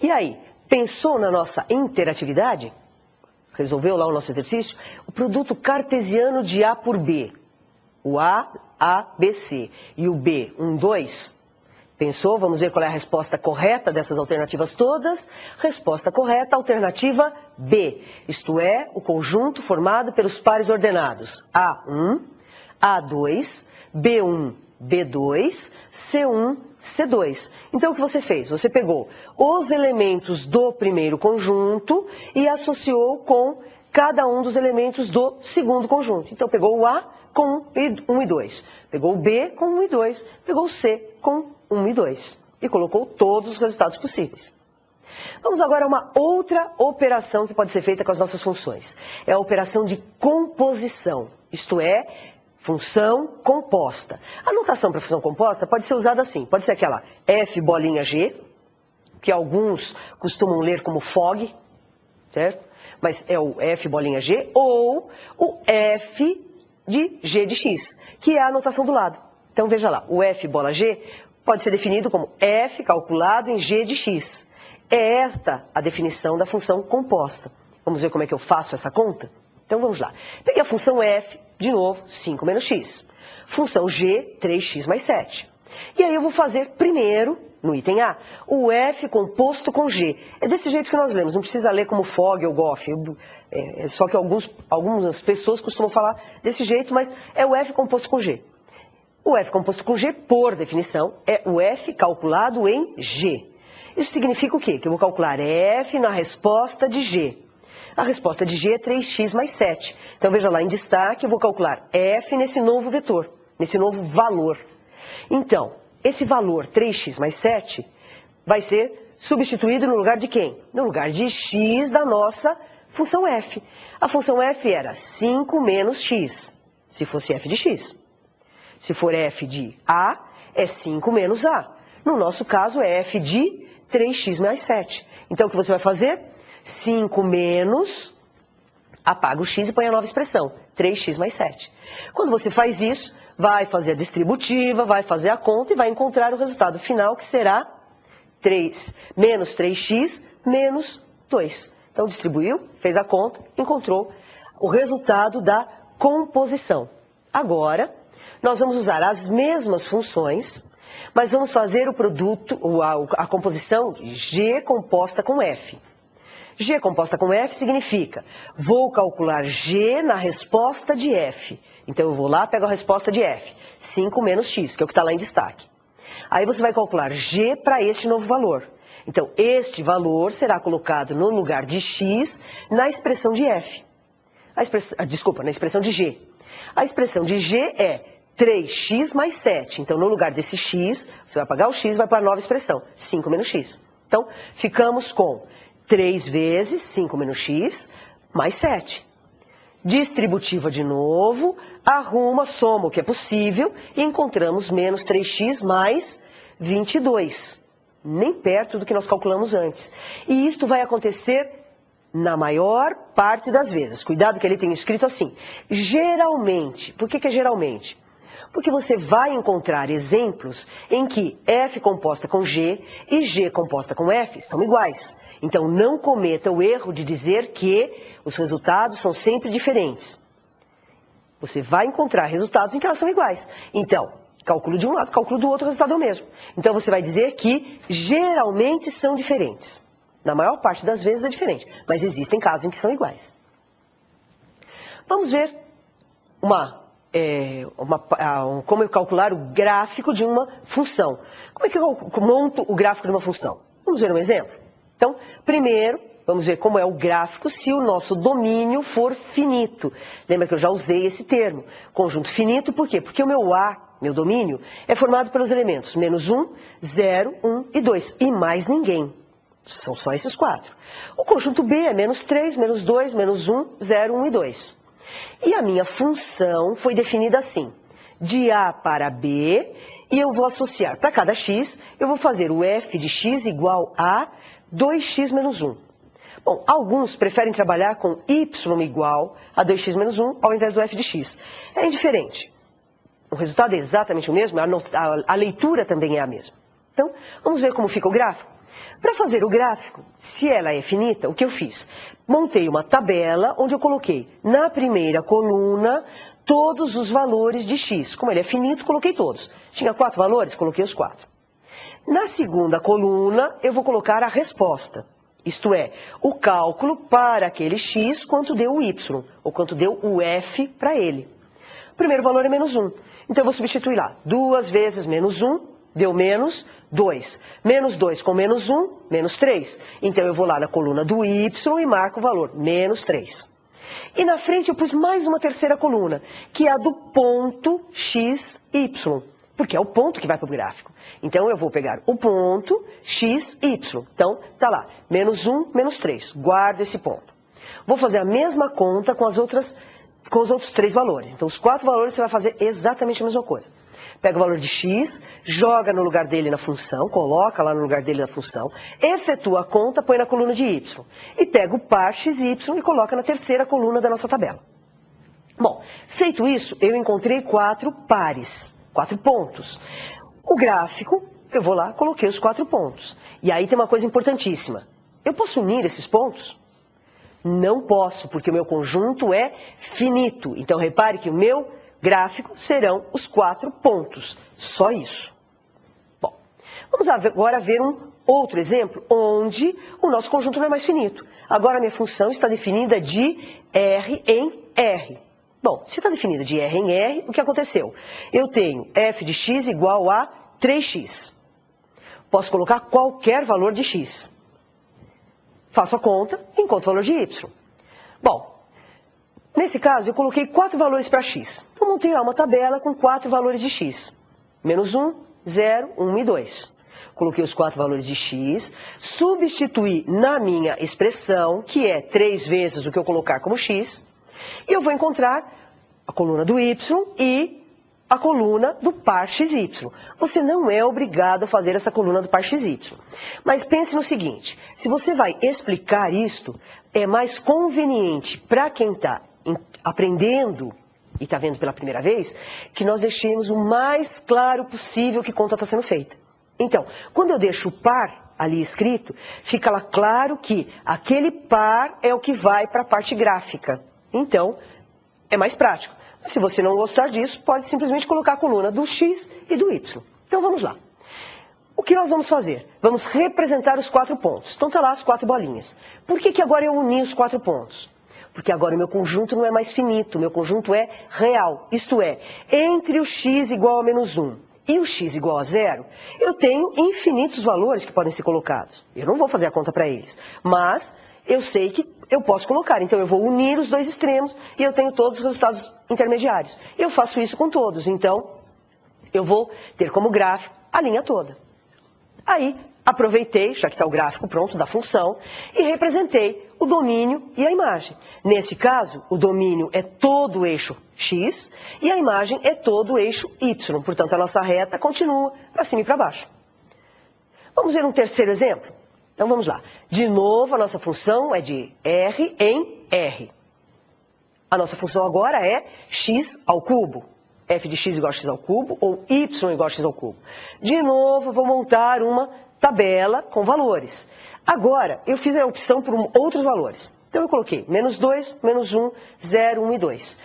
E aí, pensou na nossa interatividade? Resolveu lá o nosso exercício? O produto cartesiano de A por B. O A, B, C. E o B, 1, 2. Pensou? Vamos ver qual é a resposta correta dessas alternativas todas. Resposta correta, alternativa B. Isto é, o conjunto formado pelos pares ordenados. A1, A2, B1, B2, C1, C2. Então, o que você fez? Você pegou os elementos do primeiro conjunto e associou com cada um dos elementos do segundo conjunto. Então, pegou o A com 1 e 2. Pegou o B com 1 e 2. Pegou o C com 1 e 2. E colocou todos os resultados possíveis. Vamos agora a uma outra operação que pode ser feita com as nossas funções. É a operação de composição. Isto é, função composta. A notação para função composta pode ser usada assim. Pode ser aquela f bolinha g, que alguns costumam ler como fog, certo? Mas é o f bolinha g, ou o f de g de x, que é a notação do lado. Então veja lá, o f bola g pode ser definido como f calculado em g de x. É esta a definição da função composta. Vamos ver como é que eu faço essa conta? Então vamos lá. Peguei a função f, de novo, 5 menos x. Função g, 3x mais 7. E aí eu vou fazer primeiro, no item A, o f composto com g. É desse jeito que nós lemos, não precisa ler como fog ou goff. Só que algumas pessoas costumam falar desse jeito, mas é o f composto com g. O f composto com g, por definição, é o f calculado em g. Isso significa o quê? Que eu vou calcular f na resposta de g. A resposta de g é 3x mais 7. Então, veja lá, em destaque, eu vou calcular f nesse novo vetor, nesse novo valor. Então, esse valor 3x mais 7 vai ser substituído no lugar de quem? No lugar de x da nossa função f. A função f era 5 menos x, se fosse f de x. Se for f de a, é 5 menos a. No nosso caso, é f de 3x mais 7. Então, o que você vai fazer? 5 menos, apaga o x e põe a nova expressão, 3x mais 7. Quando você faz isso, vai fazer a distributiva, vai fazer a conta e vai encontrar o resultado final, que será menos 3x menos 2. Então, distribuiu, fez a conta, encontrou o resultado da composição. Agora, nós vamos usar as mesmas funções, mas vamos fazer o produto, a composição g composta com f. G composta com f significa, vou calcular g na resposta de f. Então eu vou lá, pego a resposta de f, 5 menos x, que é o que está lá em destaque. Aí você vai calcular g para este novo valor. Então este valor será colocado no lugar de x na expressão de f. Na expressão de g. A expressão de g é 3x mais 7. Então, no lugar desse x, você vai apagar o x e vai para a nova expressão, 5 menos x. Então, ficamos com 3 vezes 5 menos x mais 7. Distributiva de novo, arruma, soma o que é possível e encontramos menos 3x mais 22. Nem perto do que nós calculamos antes. E isto vai acontecer na maior parte das vezes. Cuidado que ele tem escrito assim, geralmente. Por que é geralmente? Porque você vai encontrar exemplos em que f composta com g e g composta com f são iguais. Então, não cometa o erro de dizer que os resultados são sempre diferentes. Você vai encontrar resultados em que elas são iguais. Então, cálculo de um lado, cálculo do outro, o resultado é o mesmo. Então, você vai dizer que geralmente são diferentes. Na maior parte das vezes é diferente, mas existem casos em que são iguais. Vamos ver como eu calcular o gráfico de uma função. Como é que eu monto o gráfico de uma função? Vamos ver um exemplo? Então, primeiro, vamos ver como é o gráfico se o nosso domínio for finito. Lembra que eu já usei esse termo, conjunto finito, por quê? Porque o meu A, meu domínio, é formado pelos elementos menos 1, 0, 1 e 2, e mais ninguém. São só esses 4. O conjunto B é menos 3, menos 2, menos 1, 0, 1 e 2. E a minha função foi definida assim, de A para B, e eu vou associar, para cada x, eu vou fazer o f de x igual a 2x menos 1. Bom, alguns preferem trabalhar com y igual a 2x menos 1 ao invés do f de x. É indiferente. O resultado é exatamente o mesmo, a leitura também é a mesma. Então, vamos ver como fica o gráfico? Para fazer o gráfico, se ela é finita, o que eu fiz? Montei uma tabela onde eu coloquei na primeira coluna todos os valores de x. Como ele é finito, coloquei todos. Tinha 4 valores, coloquei os 4. Na segunda coluna, eu vou colocar a resposta. Isto é, o cálculo para aquele x, quanto deu o y, ou quanto deu o f para ele. O primeiro valor é menos 1. Então eu vou substituir lá. 2 vezes menos 1 deu menos 2. Menos 2 com menos 1, menos 3. Então eu vou lá na coluna do y e marco o valor, menos 3. E na frente eu pus mais uma terceira coluna, que é a do ponto x, y. Porque é o ponto que vai para o gráfico. Então eu vou pegar o ponto x, y. Então tá lá, menos 1, menos 3. Guardo esse ponto. Vou fazer a mesma conta com os outros 3 valores. Então os 4 valores você vai fazer exatamente a mesma coisa. Pega o valor de x, joga no lugar dele na função, coloca lá no lugar dele na função, efetua a conta, põe na coluna de y. E pega o par xy e coloca na terceira coluna da nossa tabela. Bom, feito isso, eu encontrei 4 pares, 4 pontos. O gráfico, eu vou lá, coloquei os 4 pontos. E aí tem uma coisa importantíssima. Eu posso unir esses pontos? Não posso, porque o meu conjunto é finito. Então repare que o meu gráfico serão os 4 pontos. Só isso. Bom, vamos agora ver um outro exemplo onde o nosso conjunto não é mais finito. Agora a minha função está definida de R em R. Bom, se está definida de R em R, o que aconteceu? Eu tenho f de x igual a 3x. Posso colocar qualquer valor de x. Faço a conta e encontro o valor de y. Bom, nesse caso eu coloquei 4 valores para x. Então montei lá uma tabela com 4 valores de x. Menos 1, 0, 1 e 2. Coloquei os 4 valores de x, substituí na minha expressão, que é 3 vezes o que eu colocar como x, e eu vou encontrar a coluna do y e a coluna do par xy. Você não é obrigado a fazer essa coluna do par xy. Mas pense no seguinte, se você vai explicar isto, é mais conveniente para quem está aprendendo e está vendo pela primeira vez, que nós deixemos o mais claro possível que conta está sendo feita. Então, quando eu deixo o par ali escrito, fica lá claro que aquele par é o que vai para a parte gráfica. Então, é mais prático. Se você não gostar disso, pode simplesmente colocar a coluna do x e do y. Então vamos lá. O que nós vamos fazer? Vamos representar os 4 pontos. Então tá lá as 4 bolinhas. Por que agora eu uni os 4 pontos? Porque agora o meu conjunto não é mais finito, o meu conjunto é real. Isto é, entre o x igual a menos 1 e o x igual a 0, eu tenho infinitos valores que podem ser colocados. Eu não vou fazer a conta para eles, mas eu sei que eu posso colocar. Então eu vou unir os dois extremos e eu tenho todos os resultados intermediários. Eu faço isso com todos, então eu vou ter como gráfico a linha toda. Aí aproveitei, já que está o gráfico pronto da função, e representei o domínio e a imagem. Nesse caso, o domínio é todo o eixo x e a imagem é todo o eixo y. Portanto, a nossa reta continua para cima e para baixo. Vamos ver um terceiro exemplo? Então vamos lá. De novo, a nossa função é de R em R. A nossa função agora é x ao cubo. F de x igual a x ao cubo ou y igual a x ao cubo. De novo, vou montar uma tabela com valores. Agora, eu fiz a opção por outros valores. Então eu coloquei menos 2, menos 1, 0, 1 e 2.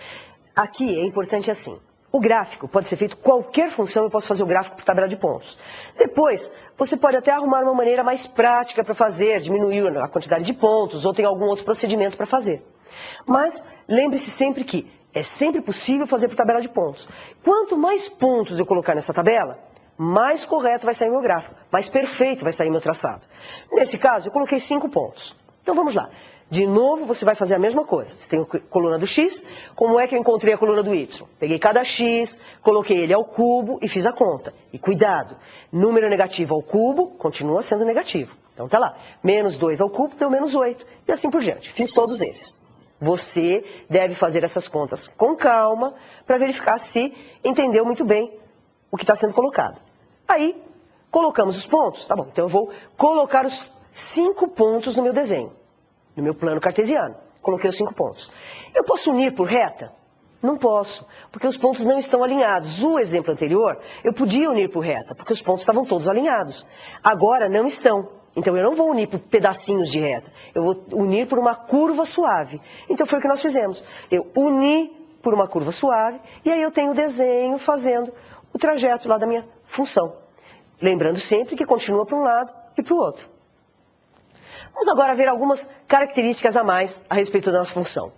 Aqui é importante assim. O gráfico pode ser feito qualquer função, eu posso fazer o gráfico por tabela de pontos. Depois, você pode até arrumar uma maneira mais prática para fazer, diminuir a quantidade de pontos, ou tem algum outro procedimento para fazer. Mas lembre-se sempre que é sempre possível fazer por tabela de pontos. Quanto mais pontos eu colocar nessa tabela, mais correto vai sair meu gráfico, mais perfeito vai sair meu traçado. Nesse caso, eu coloquei 5 pontos. Então vamos lá. De novo, você vai fazer a mesma coisa. Você tem a coluna do x, como é que eu encontrei a coluna do y? Peguei cada x, coloquei ele ao cubo e fiz a conta. E cuidado, número negativo ao cubo continua sendo negativo. Então tá lá, menos 2 ao cubo deu menos 8, e assim por diante. Fiz todos eles. Você deve fazer essas contas com calma para verificar se entendeu muito bem o que está sendo colocado. Aí, colocamos os pontos. Tá bom, então eu vou colocar os 5 pontos no meu desenho. No meu plano cartesiano. Coloquei os 5 pontos. Eu posso unir por reta? Não posso, porque os pontos não estão alinhados. No exemplo anterior, eu podia unir por reta, porque os pontos estavam todos alinhados. Agora não estão. Então eu não vou unir por pedacinhos de reta, eu vou unir por uma curva suave. Então foi o que nós fizemos. Eu uni por uma curva suave e aí eu tenho o desenho fazendo o trajeto lá da minha função. Lembrando sempre que continua para um lado e para o outro. Vamos agora ver algumas características a mais a respeito da nossa função.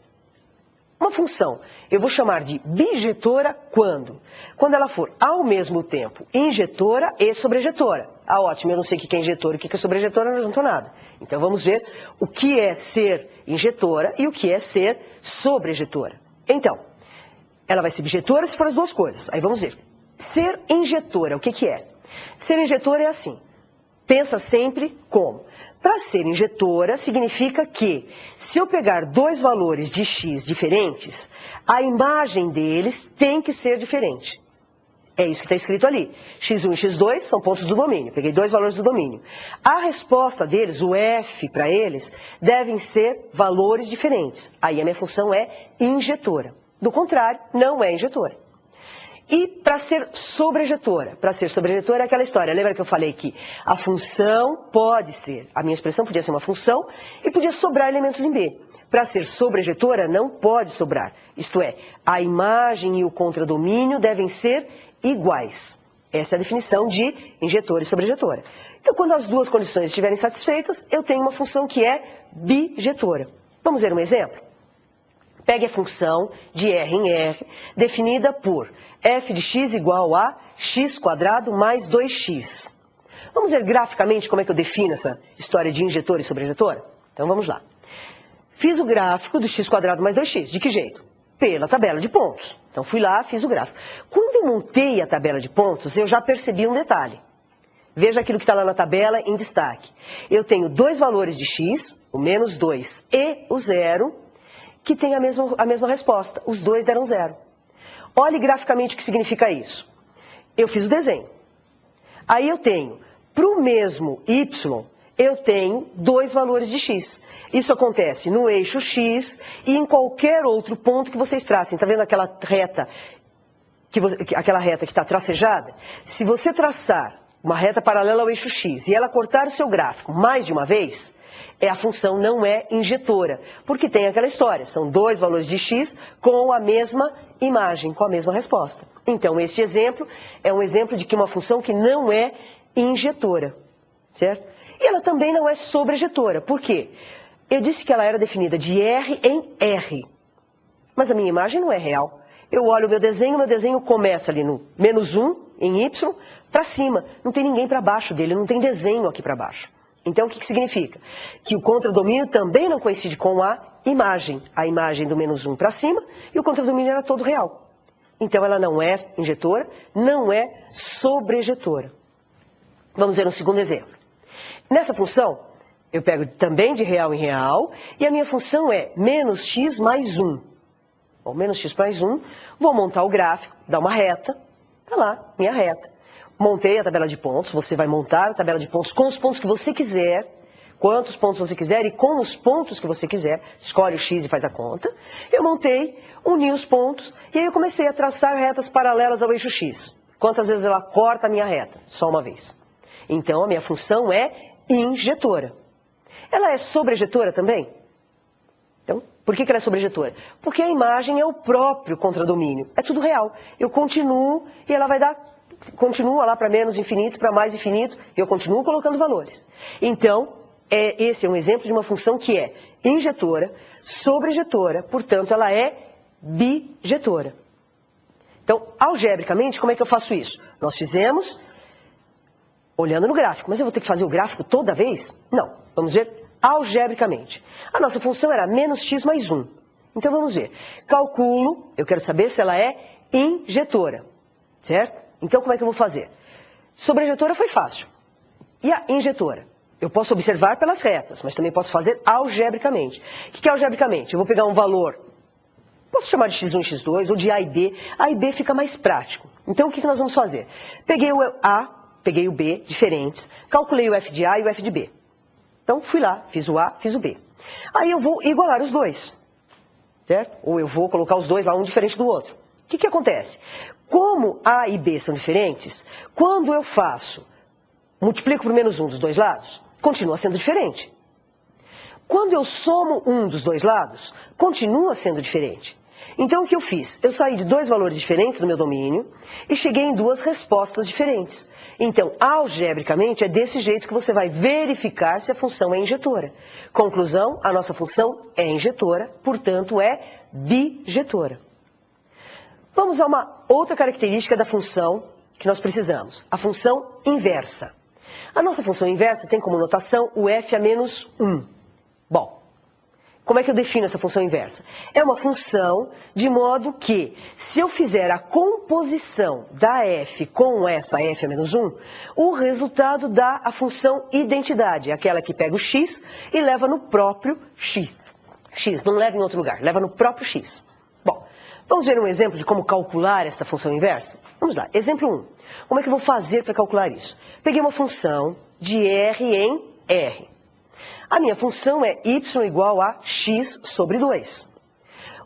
Uma função eu vou chamar de bijetora quando? Quando ela for ao mesmo tempo injetora e sobrejetora. Ah, ótimo, eu não sei o que é injetora e o que é sobrejetora, não junto nada. Então vamos ver o que é ser injetora e o que é ser sobrejetora. Então, ela vai ser bijetora se for as duas coisas. Aí vamos ver. Ser injetora, o que é? Ser injetora é assim. Pensa sempre como? Para ser injetora, significa que, se eu pegar dois valores de x diferentes, a imagem deles tem que ser diferente. É isso que está escrito ali. x1 e x2 são pontos do domínio. Peguei dois valores do domínio. A resposta deles, o f para eles, devem ser valores diferentes. Aí a minha função é injetora. Do contrário, não é injetora. E para ser sobrejetora? Para ser sobrejetora é aquela história. Lembra que eu falei que a função pode ser, a minha expressão podia ser uma função e podia sobrar elementos em B. Para ser sobrejetora não pode sobrar. Isto é, a imagem e o contradomínio devem ser iguais. Essa é a definição de injetora e sobrejetora. Então, quando as duas condições estiverem satisfeitas, eu tenho uma função que é bijetora. Vamos ver um exemplo? Pegue a função de R em R, definida por f de x igual a x² mais 2x. Vamos ver graficamente como é que eu defino essa história de injetora e sobrejetora? Então vamos lá. Fiz o gráfico do x² mais 2x. De que jeito? Pela tabela de pontos. Então fui lá, fiz o gráfico. Quando eu montei a tabela de pontos, eu já percebi um detalhe. Veja aquilo que está lá na tabela em destaque. Eu tenho dois valores de x, o menos 2 e o 0, que tem a mesma resposta. Os dois deram 0. Olhe graficamente o que significa isso. Eu fiz o desenho. Aí eu tenho, para o mesmo y, eu tenho dois valores de x. Isso acontece no eixo x e em qualquer outro ponto que vocês tracem. Está vendo aquela reta que está tracejada? Se você traçar uma reta paralela ao eixo x e ela cortar o seu gráfico mais de uma vez, a função não é injetora, porque tem aquela história, são dois valores de x com a mesma imagem, com a mesma resposta. Então, este exemplo é um exemplo de que uma função que não é injetora, certo? E ela também não é sobrejetora, por quê? Eu disse que ela era definida de R em R, mas a minha imagem não é real. Eu olho o meu desenho começa ali no menos 1 em y para cima, não tem ninguém para baixo dele, não tem desenho aqui para baixo. Então, o que significa? Que o contradomínio também não coincide com a imagem do menos 1 para cima, e o contradomínio era todo real. Então, ela não é injetora, não é sobrejetora. Vamos ver um segundo exemplo. Nessa função, eu pego também de real em real, e a minha função é menos x mais 1. Bom, menos x mais 1, vou montar o gráfico, dar uma reta, está lá, minha reta. Montei a tabela de pontos, você vai montar a tabela de pontos com os pontos que você quiser, quantos pontos você quiser e com os pontos que você quiser, escolhe o x e faz a conta. Eu montei, uni os pontos e aí eu comecei a traçar retas paralelas ao eixo x. Quantas vezes ela corta a minha reta? Só uma vez. Então a minha função é injetora. Ela é sobrejetora também? Então, por que ela é sobrejetora? Porque a imagem é o próprio contradomínio, é tudo real. Eu continuo e ela vai dar... Continua lá para menos infinito, para mais infinito, e eu continuo colocando valores. Então, esse é um exemplo de uma função que é injetora, sobrejetora, portanto, ela é bijetora. Então, algebricamente, como é que eu faço isso? Nós fizemos olhando no gráfico, mas eu vou ter que fazer o gráfico toda vez? Não, vamos ver algebricamente. A nossa função era menos x mais 1. Então, vamos ver. Calculo, eu quero saber se ela é injetora, certo? Então, como é que eu vou fazer? Sobrejetora foi fácil. E a injetora? Eu posso observar pelas retas, mas também posso fazer algebricamente. O que é algebricamente? Eu vou pegar um valor, posso chamar de x1 e x2, ou de a e b. A e b fica mais prático. Então, o que nós vamos fazer? Peguei o a, peguei o b, diferentes, calculei o f de a e o f de b. Então, fui lá, fiz o a, fiz o b. Aí eu vou igualar os dois, certo? Ou eu vou colocar os dois lá, um diferente do outro. O que acontece? Como A e B são diferentes, quando eu multiplico por menos 1 dos dois lados, continua sendo diferente. Quando eu somo um dos dois lados, continua sendo diferente. Então, o que eu fiz? Eu saí de dois valores diferentes do meu domínio e cheguei em duas respostas diferentes. Então, algebricamente, é desse jeito que você vai verificar se a função é injetora. Conclusão, a nossa função é injetora, portanto, é bijetora. Vamos a uma outra característica da função que nós precisamos, a função inversa. A nossa função inversa tem como notação o f a menos 1. Bom, como é que eu defino essa função inversa? É uma função de modo que, se eu fizer a composição da f com essa f a menos 1, o resultado dá a função identidade, aquela que pega o x e leva no próprio x. X, não leva em outro lugar, leva no próprio x. Bom, vamos ver um exemplo de como calcular esta função inversa? Vamos lá, exemplo 1. Como é que eu vou fazer para calcular isso? Peguei uma função de r em r. A minha função é y igual a x sobre 2.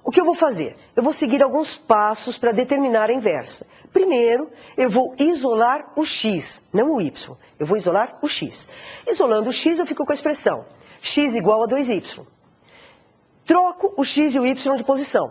O que eu vou fazer? Eu vou seguir alguns passos para determinar a inversa. Primeiro, eu vou isolar o x, não o y. Eu vou isolar o x. Isolando o x, eu fico com a expressão x igual a 2y. Troco o x e o y de posição.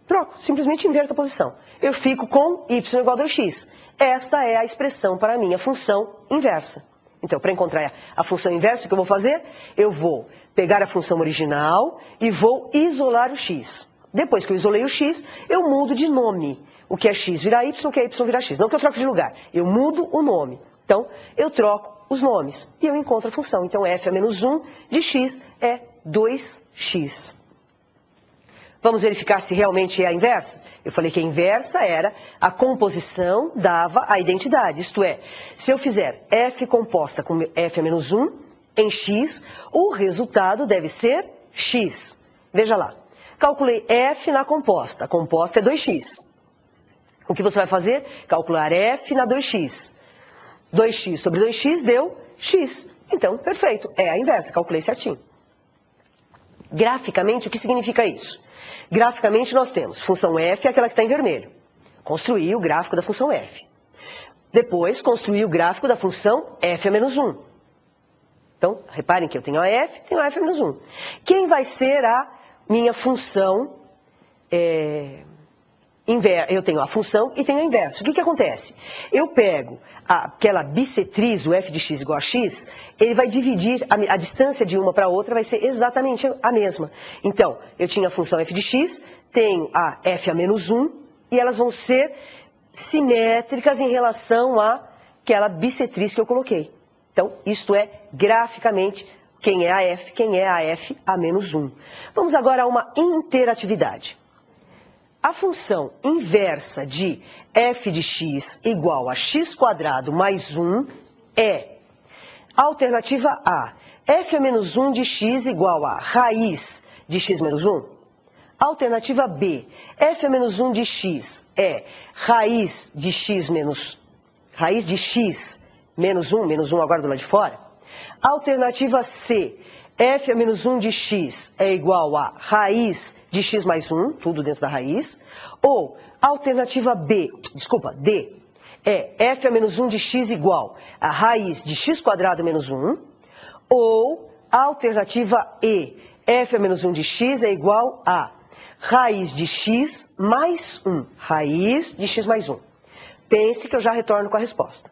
Troco, simplesmente inverto a posição. Eu fico com y igual a 2x. Esta é a expressão para a minha função inversa. Então, para encontrar a função inversa, o que eu vou fazer? Eu vou pegar a função original e vou isolar o x. Depois que eu isolei o x, eu mudo de nome. O que é x vira y, o que é y vira x. Não que eu troco de lugar, eu mudo o nome. Então, eu troco os nomes e eu encontro a função. Então, f a menos 1 de x é 2x. Vamos verificar se realmente é a inversa? Eu falei que a inversa era a composição dava a identidade. Isto é, se eu fizer f composta com f a menos 1 em x, o resultado deve ser x. Veja lá, calculei f na composta. A composta é 2x. O que você vai fazer? Calcular f na 2x. 2x sobre 2x deu x. Então, perfeito, é a inversa, calculei certinho. Graficamente, o que significa isso? Graficamente, nós temos função f, aquela que está em vermelho. Construí o gráfico da função f. Depois, construí o gráfico da função f a menos 1. Então, reparem que eu tenho a f a menos 1. Quem vai ser a minha função inversa? Eu tenho a função e tenho a inversa. O que acontece? Eu pego aquela bissetriz, o f de x igual a x, ele vai dividir, a distância de uma para a outra vai ser exatamente a mesma. Então, eu tinha a função f de x, tenho a f a menos 1, e elas vão ser simétricas em relação àquela bissetriz que eu coloquei. Então, isto é, graficamente, quem é a f a menos 1. Vamos agora a uma interatividade. A função inversa de f de x igual a x² mais 1 é, alternativa A, f a menos 1 de x igual a raiz de x menos 1. Alternativa B, f a menos 1 de x é raiz de x menos 1, menos 1 agora do lado de fora. Alternativa C, f a menos 1 de x é igual a raiz de x mais 1, tudo dentro da raiz. Ou, alternativa D, é f a menos 1 de x igual a raiz de x² menos 1. Ou, alternativa E, f a menos 1 de x é igual a raiz de x mais 1. Raiz de x mais 1. Pense que eu já retorno com a resposta.